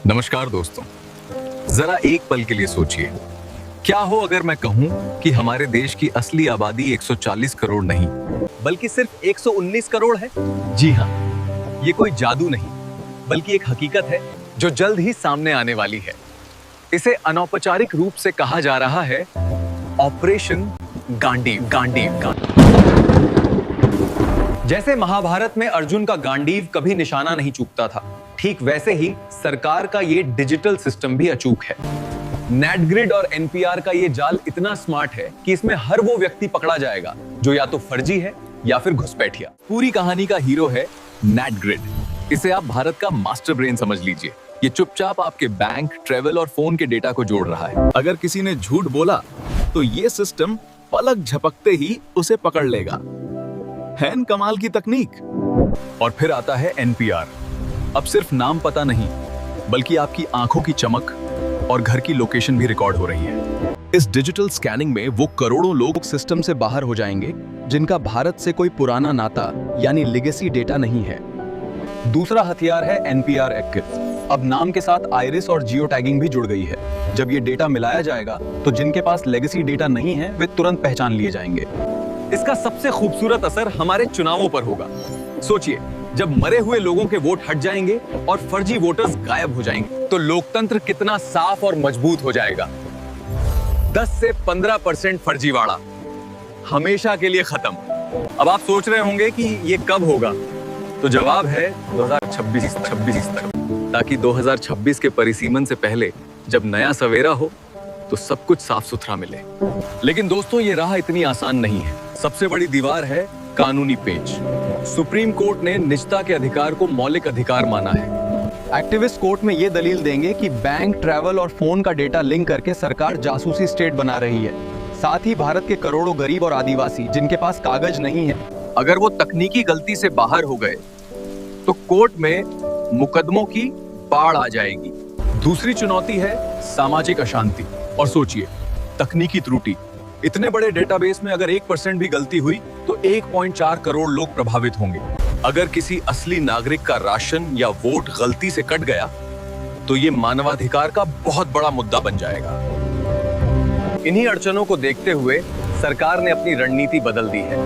नमस्कार दोस्तों, जरा एक पल के लिए सोचिए, क्या हो अगर मैं कहूं कि हमारे देश की असली आबादी 140 करोड़ नहीं बल्कि सिर्फ 119 करोड़ है। जी हाँ, ये कोई जादू नहीं बल्कि एक हकीकत है जो जल्द ही सामने आने वाली है। इसे अनौपचारिक रूप से कहा जा रहा है ऑपरेशन गांडीव। जैसे महाभारत में अर्जुन का गांडीव कभी निशाना नहीं चूकता था, ठीक वैसे ही सरकार का ये डिजिटल सिस्टम भी अचूक है। नेटग्रिड और एनपीआर का ये जाल इतना स्मार्ट है कि इसमें हर वो व्यक्ति पकड़ा जाएगा जो या तो फर्जी है या फिर घुसपैठिया। पूरी कहानी का हीरो है नेटग्रिड। इसे आप भारत का मास्टर ब्रेन समझ लीजिए। ये चुपचाप आपके बैंक, ट्रेवल और फोन के डेटा को जोड़ रहा है। अगर किसी ने झूठ बोला तो ये सिस्टम पलक झपकते ही उसे पकड़ लेगा। है न कमाल की तकनीक। और फिर आता है एनपीआर। अब सिर्फ नाम पता नहीं बल्कि आपकी आंखों की चमक और घर की लोकेशन भी रिकॉर्ड हो रही है। इस डिजिटल स्कैनिंग में वो करोड़ों लोग सिस्टम से बाहर हो जाएंगे जिनका भारत से कोई पुराना नाता यानी लेगेसी डेटा नहीं है। दूसरा हथियार है एनपीआर एक्टिव। अब नाम के साथ आइरिस और जियो टैगिंग भी जुड़ गई है। जब ये डेटा मिलाया जाएगा तो जिनके पास लेगेसी डेटा नहीं है वे तुरंत पहचान लिए जाएंगे। इसका सबसे खूबसूरत असर हमारे चुनावों पर होगा। सोचिए, जब मरे हुए लोगों के वोट हट जाएंगे और फर्जी वोटर्स गायब हो जाएंगे तो लोकतंत्र कितना साफ और मजबूत हो जाएगा। 10 से 15% फर्जीवाड़ा हमेशा के लिए खत्म। अब आप सोच रहे होंगे कि ये कब होगा, तो जवाब है 2026 तक, ताकि 2026 के परिसीमन से पहले जब नया सवेरा हो तो सब कुछ साफ सुथरा मिले। लेकिन दोस्तों, ये राह इतनी आसान नहीं है। सबसे बड़ी दीवार है कानूनी पेच। सुप्रीम कोर्ट ने निजता के अधिकार को मौलिक अधिकार माना है। एक्टिविस्ट कोर्ट में ये दलील देंगे कि बैंक, ट्रैवल और फोन का डेटा लिंक करके सरकार जासूसी स्टेट बना रही है। साथ ही भारत के करोड़ों गरीब और आदिवासी जिनके पास कागज नहीं है, अगर वो तकनीकी गलती से बाहर हो गए तो कोर्ट में मुकदमों की बाढ़ आ जाएगी। दूसरी चुनौती है सामाजिक अशांति। और सोचिए, तकनीकी त्रुटि। इतने बड़े डेटाबेस में अगर 1% भी गलती हुई तो 1.4 करोड़ लोग प्रभावित होंगे। अगर किसी असली नागरिक का राशन या वोट गलती से कट गया तो ये मानवाधिकार का बहुत बड़ा मुद्दा बन जाएगा। इन्हीं अड़चनों को देखते हुए सरकार ने अपनी रणनीति बदल दी है।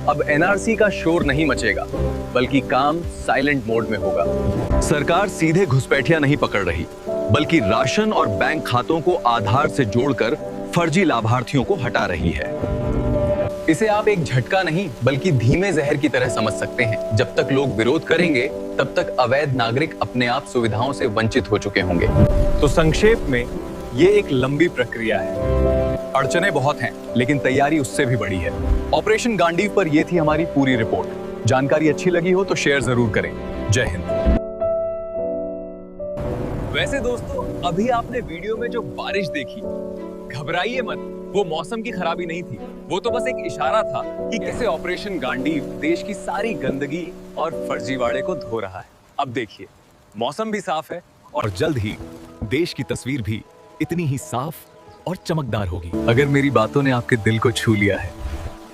अब एनआरसी का शोर नहीं मचेगा बल्कि काम साइलेंट मोड में होगा। सरकार सीधे घुसपैठिया नहीं पकड़ रही बल्कि राशन और बैंक खातों को आधार से जोड़कर फर्जी लाभार्थियों को हटा रही है। इसे आप एक झटका नहीं बल्कि धीमे जहर की तरह समझ सकते हैं। जब तक लोग विरोध करेंगे तब तक अवैध नागरिक अपने आप सुविधाओं से वंचित हो चुके होंगे। तो संक्षेप में ये एक लंबी प्रक्रिया है। अड़चने बहुत हैं लेकिन तैयारी उससे भी बड़ी है। ऑपरेशन गांडीव पर यह थी हमारी पूरी रिपोर्ट। जानकारी अच्छी लगी हो तो शेयर जरूर करें। जय हिंद। वैसे दोस्तों, अभी आपने वीडियो में जो बारिश देखी, घबराइए मत, वो मौसम की खराबी नहीं थी। वो तो बस एक इशारा था कि कैसे ऑपरेशन गांडीव देश की सारी गंदगी और फर्जीवाड़े को धो रहा है। अब देखिए, मौसम भी साफ है और जल्द ही देश की तस्वीर भी इतनी ही साफ और चमकदार होगी। अगर मेरी बातों ने आपके दिल को छू लिया है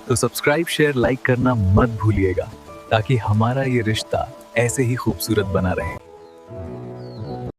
तो सब्सक्राइब, शेयर, लाइक करना मत भूलिएगा ताकि हमारा ये रिश्ता ऐसे ही खूबसूरत बना रहे।